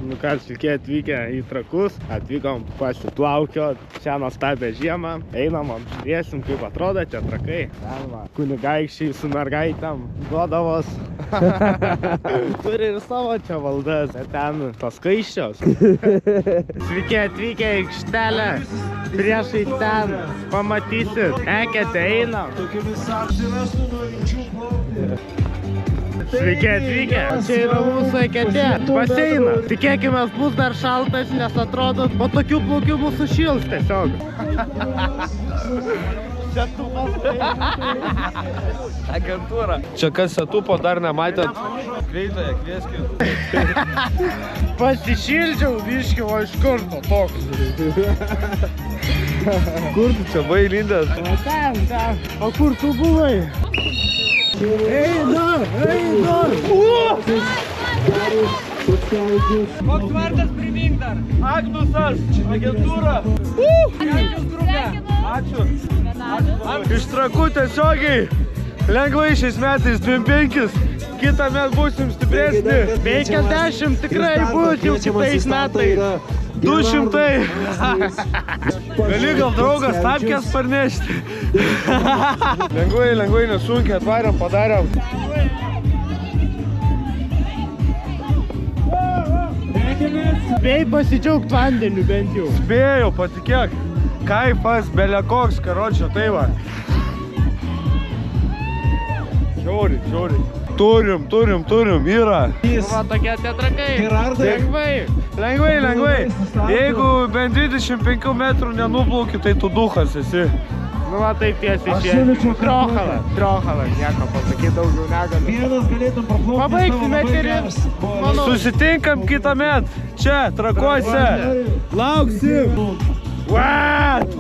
Nu ką, sveiki atvykę į Trakus, atvykom pasiplaukiot šią nuostabią žiemą. Einam, apžiūrėsim, kaip atrodo tie Trakai. Ten va, kunigaikščiai su mergaitėm duodavos. Turi ir savo čia valdas, bet ten tos kaiščios. Sveiki atvykę į aikštelę, priešai ten, pamatysit, ekete einam. Sveiki atvykę, čia yra mūsų eketė, baseinas. Tikėkime, bus dar šaltas, nes atrodo, po tokių plaukimų sušils tiesiog. Agentūra. Čia kas setupo dar nematėt? Greitoje, kvieskit. Pasišildžiau biškį, o iš karto toks. Kur tu čia buvai lindęs? Ten. O kur tu buvai? Eina! Koks vardas primink dar? Agnusas, agentūra. Ačiū. Iš Trakų tiesiogiai. Lengvai šiais metais 25. Kitą metą būsim stipresni. 50 tikrai bus jau kitais metais. 200. Gali gal draugas tapkės parnešti. Lengvai, nesunkiai atvarėm, padarėm. Spėjai pasidžiaugt vandeniu bent jau. Spėjau, patikėk. Kaifas, belekoks, karočią, tai va. Žiauri. Turim, yra. Va tokie tie Trakai. Lengvai. Jeigu bent 25 metrų nenuplauki, tai tu duchas esi. Nu va taip tiesiai šie. Triochalas, nieko pasakyti daugiau negaliu. Pabaigsime tyrimus. Susitinkam kitą metą. Čia, Trakuose. Lauksim. What?